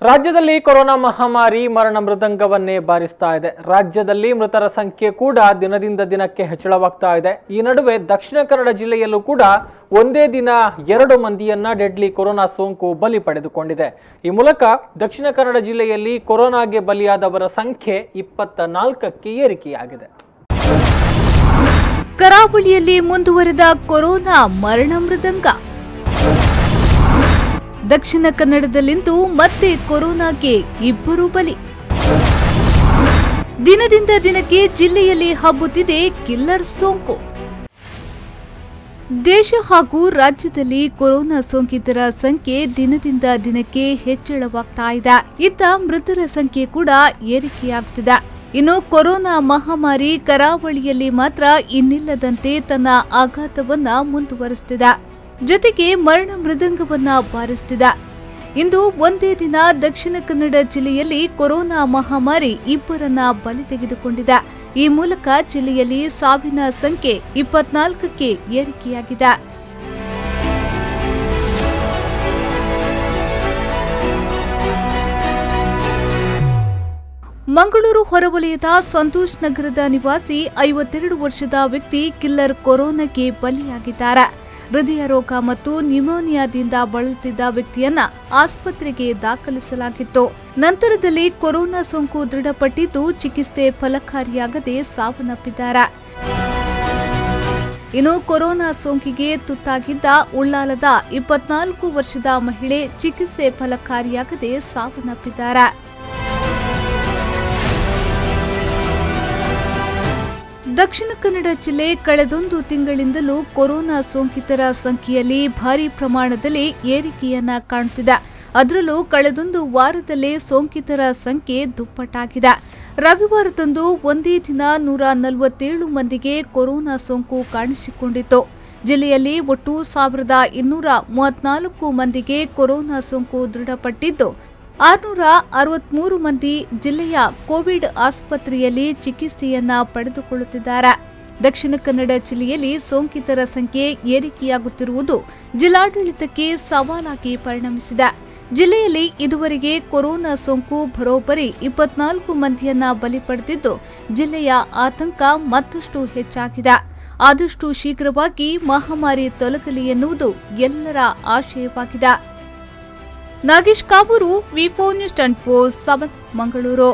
ರಾಜ್ಯದಲ್ಲಿ ಕೊರೋನಾ ಮಹಾಮಾರಿ ಮರಣ ಮೃದಂಗವನ್ನೇ ಬಾರಿಸ್ತಾ ಇದೆ. ರಾಜ್ಯದಲ್ಲಿ ಮೃತರ ಸಂಖ್ಯೆ ಕೂಡ ದಿನದಿಂದ ದಿನಕ್ಕೆ ಹೆಚ್ಚಳವಾಗ್ತಾ ಇದೆ. ಈ ನಡುವೆ ದಕ್ಷಿಣ ಕನ್ನಡ ಜಿಲ್ಲೆಯಲ್ಲೂ ಕೂಡ ಒಂದೇ ದಿನ 2 ಮಂದಿಯನ್ನ ಡೆಡ್ಲಿ ಕೊರೋನಾ ಸೋಂಕು ಬಲಿ ಪಡೆದುಕೊಂಡಿದೆ. ಈ ಮೂಲಕ ದಕ್ಷಿಣ ಕನ್ನಡ ಜಿಲ್ಲೆಯಲ್ಲಿ ಕೊರೋನಾಗೆ ಬಲಿಯಾದವರ ಸಂಖ್ಯೆ 24ಕ್ಕೆ ಏರಿಕೆಯಾಗಿದೆ. ಕರಾವಳಿಯಲ್ಲಿ ಮುಂದುವರೆದ ಕೊರೋನಾ ಮರಣ ಮೃದಂಗ. ದಕ್ಷಿಣ ಕನ್ನಡದಲ್ಲಿಂದು ಮತ್ತೆ ಕೊರೋನಾಗೆ 2 ಬಲಿ. ದಿನದಿಂದ ದಿನಕ್ಕೆ ಜಿಲ್ಲೆಯಲ್ಲಿ ಹಬ್ಬುತ್ತಿದೆ ಕಿಲ್ಲರ್ ಸೋಂಕು. ದೇಶ ಹಾಗೂ ರಾಜ್ಯದಲ್ಲಿ ಕೊರೋನಾ ಸೋಂಕಿತರ ಸಂಖ್ಯೆ ದಿನದಿಂದ ದಿನಕ್ಕೆ ಹೆಚ್ಚಳವಾಗ್ತಾ ಇದೆ. ಇತ್ತ ಮೃತರ ಸಂಖ್ಯೆ ಕೂಡ ಏರಿಕೆಯಾಗುತ್ತಿದೆ. ಇನ್ನು ಕೊರೋನಾ ಮಹಾಮಾರಿ ಕರಾವಳಿಯಲ್ಲಿ ಮಾತ್ರ ಇನ್ನಿಲ್ಲದಂತೆ ತನ್ನ ಆಘಾತವನ್ನ ಮುಂದುವರಿಸುತ್ತಿದೆ. ಜೊತೆಗೆ ಮರಣ ಮೃದಂಗವನ್ನ ಬಾರಿಸುತ್ತಿದೆ. ಇಂದು ಒಂದೇ ದಿನ ದಕ್ಷಿಣ ಕನ್ನಡ ಜಿಲ್ಲೆಯಲ್ಲಿ ಕೊರೋನಾ ಮಹಾಮಾರಿ 2ರನ್ನ ಬಲಿ ತೆಗೆದುಕೊಂಡಿದೆ. ಈ ಮೂಲಕ ಜಿಲ್ಲೆಯಲ್ಲಿ ಸಾವಿನ ಸಂಖ್ಯೆ 24ಕ್ಕೆ ಏರಿಕೆಯಾಗಿದೆ. ಮಂಗಳೂರು ಹೊರವಲಯದ ಸಂತೋಷ್ ನಗರದ ನಿವಾಸಿ 52 ವರ್ಷದ ವ್ಯಕ್ತಿ ಕಿಲ್ಲರ್ ಕೊರೋನಾಗೆ ಬಲಿಯಾಗಿದ್ದಾರೆ. ಹೃದಯ ರೋಗ ಮತ್ತು ನ್ಯೂಮೋನಿಯಾದಿಂದ ಬಳಲುತ್ತಿದ್ದ ವ್ಯಕ್ತಿಯನ್ನ ಆಸ್ಪತ್ರೆಗೆ ದಾಖಲಿಸಲಾಗಿತ್ತು. ನಂತರದಲ್ಲಿ ಕೊರೋನಾ ಸೋಂಕು ದೃಢಪಟ್ಟಿದ್ದು ಚಿಕಿತ್ಸೆ ಫಲಕಾರಿಯಾಗದೆ ಸಾವನ್ನಪ್ಪಿದ್ದಾರೆ. ಇನ್ನು ಕೊರೋನಾ ಸೋಂಕಿಗೆ ತುತ್ತಾಗಿದ್ದ ಉಳ್ಳಾಲದ 24 ವರ್ಷದ ಮಹಿಳೆ ಚಿಕಿತ್ಸೆ ಫಲಕಾರಿಯಾಗದೆ ಸಾವನ್ನಪ್ಪಿದ್ದಾರೆ. ದಕ್ಷಿಣ ಕನ್ನಡ ಜಿಲ್ಲೆ ಕಳೆದೊಂದು ತಿಂಗಳಿಂದಲೂ ಕೊರೋನಾ ಸೋಂಕಿತರ ಸಂಖ್ಯೆಯಲ್ಲಿ ಭಾರಿ ಪ್ರಮಾಣದಲ್ಲಿ ಏರಿಕೆಯನ್ನ ಕಾಣುತ್ತಿದೆ. ಅದರಲ್ಲೂ ಕಳೆದೊಂದು ವಾರದಲ್ಲೇ ಸೋಂಕಿತರ ಸಂಖ್ಯೆ ದುಪ್ಪಟ್ಟಾಗಿದೆ. ರವಿವಾರದಂದು ಒಂದೇ ದಿನ 147 ಮಂದಿಗೆ ಕೊರೋನಾ ಸೋಂಕು ಕಾಣಿಸಿಕೊಂಡಿತ್ತು. ಜಿಲ್ಲೆಯಲ್ಲಿ ಒಟ್ಟು 1234 ಮಂದಿಗೆ ಕೊರೋನಾ ಸೋಂಕು ದೃಢಪಟ್ಟಿದ್ದು 663 ಮಂದಿ ಜಿಲ್ಲೆಯ ಕೋವಿಡ್ ಆಸ್ಪತ್ರೆಯಲ್ಲಿ ಚಿಕಿತ್ಸೆಯನ್ನ ಪಡೆದುಕೊಳ್ಳುತ್ತಿದ್ದಾರೆ. ದಕ್ಷಿಣ ಕನ್ನಡ ಜಿಲ್ಲೆಯಲ್ಲಿ ಸೋಂಕಿತರ ಸಂಖ್ಯೆ ಏರಿಕೆಯಾಗುತ್ತಿರುವುದು ಜಿಲ್ಲಾಡಳಿತಕ್ಕೆ ಸವಾಲಾಗಿ ಪರಿಣಮಿಸಿದೆ. ಜಿಲ್ಲೆಯಲ್ಲಿ ಇದುವರೆಗೆ ಕೊರೋನಾ ಸೋಂಕು ಬರೋಬ್ಬರಿ 24 ಮಂದಿಯನ್ನ ಬಲಿ ಪಡೆದಿದ್ದು ಜಿಲ್ಲೆಯ ಆತಂಕ ಮತ್ತಷ್ಟು ಹೆಚ್ಚಾಗಿದೆ. ಆದಷ್ಟು ಶೀಘ್ರವಾಗಿ ಮಹಾಮಾರಿ ತೊಲಗಲಿ ಎನ್ನುವುದು ಎಲ್ಲರ ಆಶಯವಾಗಿದೆ. ನಾಗೇಶ್ ಕಾಬೂರು, ವಿ4 ನ್ಯೂಸ್ 24/7 ಮಂಗಳೂರು.